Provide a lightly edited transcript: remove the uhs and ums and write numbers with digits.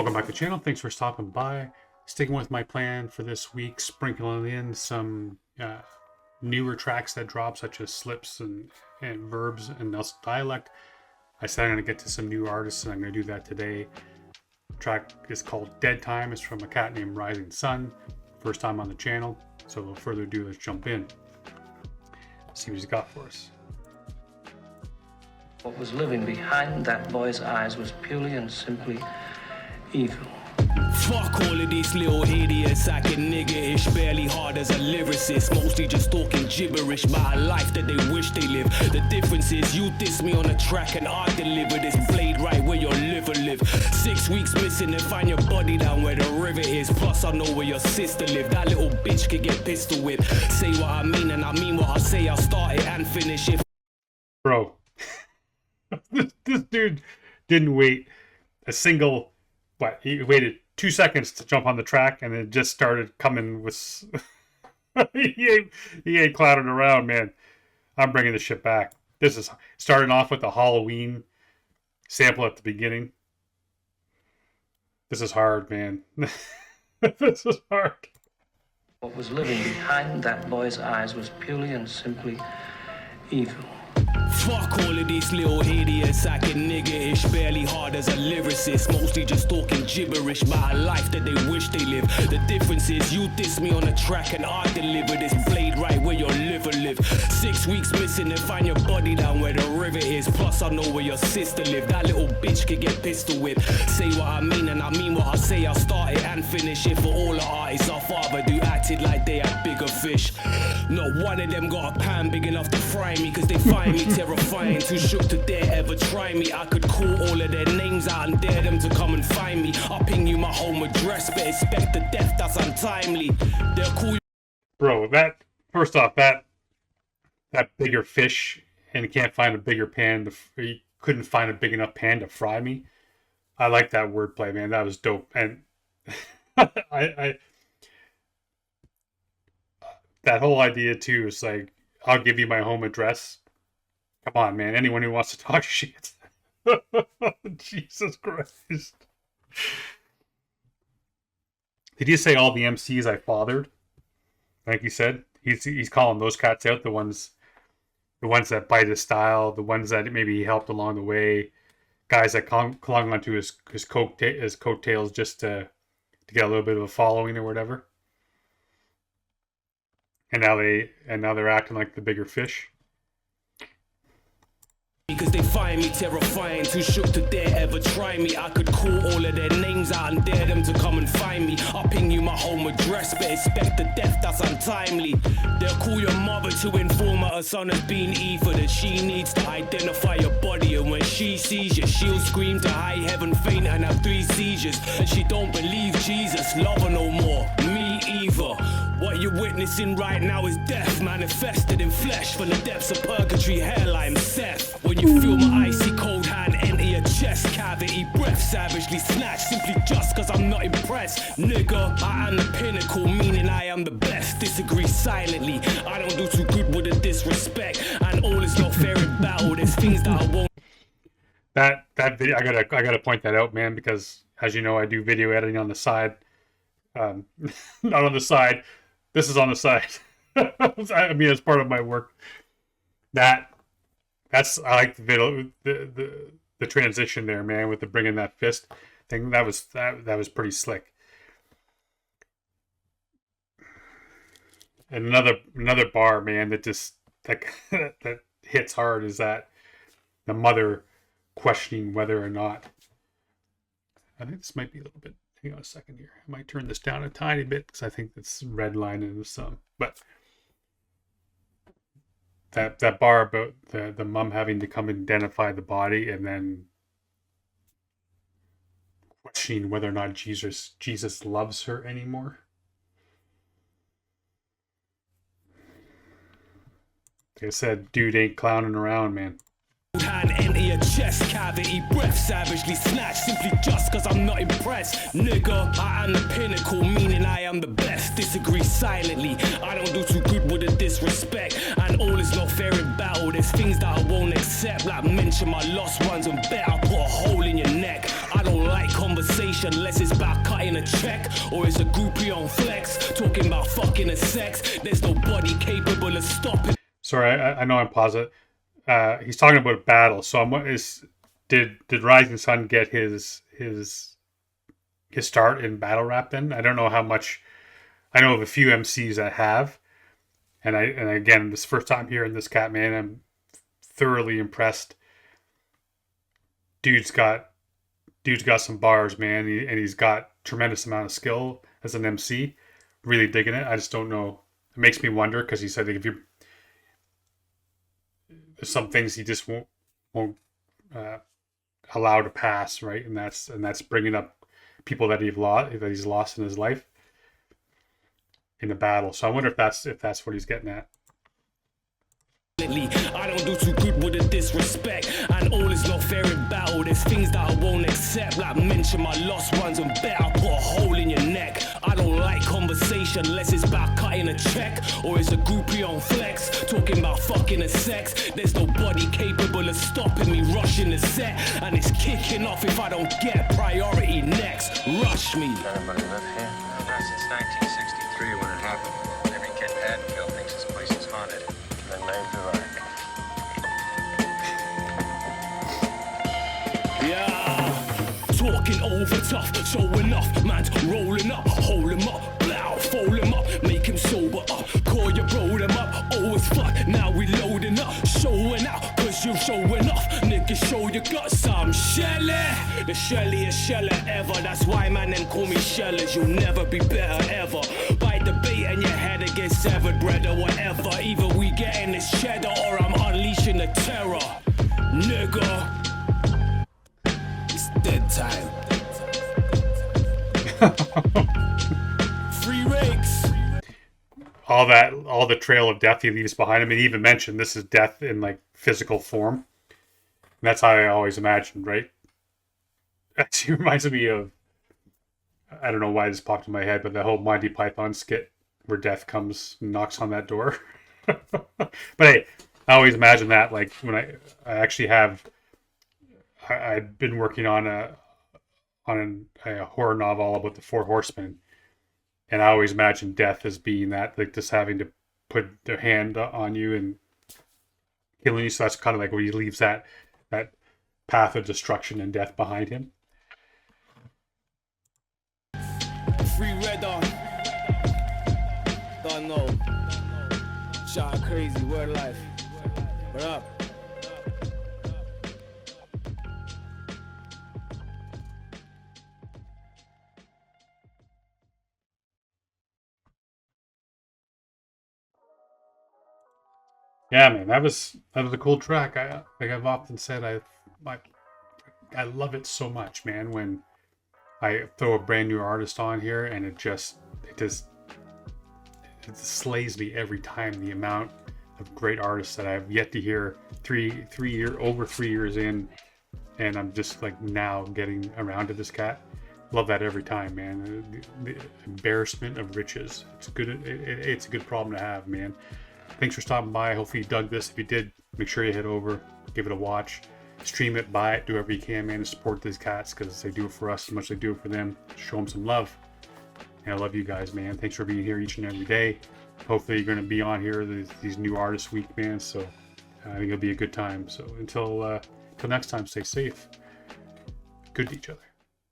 Welcome back to the channel. Thanks for stopping by. Sticking with my plan for this week, sprinkling in some newer tracks that drop, such as slips and verbs and Nelson dialect. I said I'm going to get to some new artists, and I'm going to do that today. The track is called Deadtime. It's from a cat named Rising Sun. First time on the channel. So without further ado, let's jump in. See what he's got for us. What was living behind that boy's eyes was purely and simply evil. Fuck all of these little idiots acting nigga-ish, barely hard as a lyricist, mostly just talking gibberish about a life that they wish they lived. The difference is you diss me on a track and I deliver this blade right where your liver live. 6 weeks missing and find your body down where the river is, plus I know where your sister live. That little bitch could get pistol whipped. Say what I mean and I mean what I say. I'll start it and finish it. Bro, this dude didn't wait a single... What, he waited 2 seconds to jump on the track, and it just started coming with... he ain't clouding around, man. I'm bringing this shit back. This is starting off with a Halloween sample at the beginning. This is hard, man. This is hard. What was living behind that boy's eyes was purely and simply evil. Fuck all of these little idiots acting nigga-ish, barely hard as a lyricist, mostly just talking gibberish about a life that they wish they live. The difference is you diss me on a track and I deliver this blade right where your liver live. 6 weeks missing and find your body down where the river is, plus I know where your sister live. That little bitch could get pistol whipped. Say what I mean and I mean what I say. I'll start it and finish it. For all the artists our father do acted like they had bigger fish. Not one of them got a pan big enough to fry me, cause they find me terrifying, too shook to dare ever try me. I could call all of their names out and dare them to come and find me. I'll ping you my home address, but expect the death that's untimely. They'll call you... Bro, that, first off, that bigger fish, and he can't find a bigger pan, he couldn't find a big enough pan to fry me. I like that wordplay, man. That was dope. And I that whole idea too is like, I'll give you my home address. Come on, man. Anyone who wants to talk shit. Jesus Christ. Did you say all the MCs I fathered? Like you said, he's calling those cats out, the ones that bite his style, the ones that maybe he helped along the way, guys that clung onto his coattails just to get a little bit of a following or whatever. And now they're acting like the bigger fish. Because they find me terrifying, too shook to dare ever try me. I could call all of their names out and dare them to come and find me. I'll ping you my home address, but expect the death that's untimely. They'll call your mother to inform her son has been evil, that she needs to identify your body, and when she sees you, she'll scream to high heaven, faint and have 3 seizures. And she don't believe Jesus, love her no more, me either. What you're witnessing right now is death manifested in flesh from the depths of purgatory, hairline Seth. When you feel my icy cold hand enter your chest cavity, breath savagely snatched simply just cause I'm not impressed. Nigga, I am the pinnacle, meaning I am the best. Disagree silently, I don't do too good with the disrespect, and all is not fair in battle. There's things that I won't. That video, I gotta point that out, man, because as you know, I do video editing on the side. Not on the side. This is on the side. I mean, it's part of my work. That's I like the video, the transition there, man, with the bringing that fist thing. That was pretty slick. And another bar, man, that just that hits hard is that the mother questioning whether or not. I think this might be a little bit. Hang on a second here. I might turn this down a tiny bit because I think it's red line in some. But that bar about the mom having to come and identify the body and then questioning whether or not Jesus loves her anymore. Like I said, dude ain't clowning around, man. man enter your chest cavity. Breath savagely snatched simply just cause I'm not impressed. Nigga, I am the pinnacle, meaning I am the best. Disagree silently, I don't do too good with the disrespect. And all is not fair in battle, there's things that I won't accept. Like mention my lost ones and bet I'll put a hole in your neck. I don't like conversation unless it's about cutting a check. Or it's a groupie on flex, talking about fucking and sex. There's nobody capable of stopping. Sorry, I know I'm pausing. He's talking about a battle. So did Rising Sun get his start in battle rap then? I don't know how much. I know of a few MCs that have. And again, this first time hearing this cat, man, I'm thoroughly impressed. Dude's got some bars, man, and he's got tremendous amount of skill as an MC. Really digging it. I just don't know. It makes me wonder because he said that if you there's some things he just won't allow to pass, right? And that's bringing up people that he's lost in his life in the battle. So I wonder if that's what he's getting at. I don't do too good with the disrespect. And all is not fair in battle. There's things that I won't accept. Like mention my lost ones and bet I'll put a hole in your neck. I don't like conversation unless it's about cutting a check. Or it's a groupie on flex, talking about fucking and sex. There's nobody capable of stopping me rushing the set. And it's kicking off if I don't get priority next. Rush me. Anybody live here? Not since 1963 when it happened. Every kid in Haddonfield thinks this place is haunted. Then maybe right. Yeah, talking over tough, showing off, man's rolling up, hold him up, blow, fold him up, make him sober up, call your bro them up, oh it's fuck, now we loading up, showing out, cause you showing off, nigga show you got some Shelly, the shelliest sheller ever, that's why man them call me shellers, you'll never be better ever, by debating your head against severed bread or whatever, either we getting this cheddar or I'm unleashing the terror, nigga. Deadtime. Free rakes. All the trail of death he leaves behind him. And he even mentioned this is death in like physical form. And that's how I always imagined, right? Actually reminds me of, I don't know why this popped in my head, but the whole Monty Python skit where death comes and knocks on that door. But hey, I always imagine that like when I actually have. I've been working on a horror novel about the Four Horsemen, and I always imagine death as being that, like just having to put their hand on you and killing you. So that's kind of like where he leaves that path of destruction and death behind him. Free red on. Don't know. Shot crazy, word life. What up? Yeah, man, that was a cool track. Like I've often said, I love it so much, man. When I throw a brand new artist on here, and it just slays me every time. The amount of great artists that I've yet to hear over 3 years in, and I'm just like now getting around to this cat. Love that every time, man. The embarrassment of riches. It's good. It's a good problem to have, man. Thanks for stopping by. Hopefully you dug this. If you did, make sure you head over, give it a watch, stream it, buy it, do whatever you can, man, to support these cats because they do it for us as much as they do it for them. Show them some love. And I love you guys, man. Thanks for being here each and every day. Hopefully you're going to be on here these new artist week, man. So I think it'll be a good time. So until next time, stay safe. Good to each other.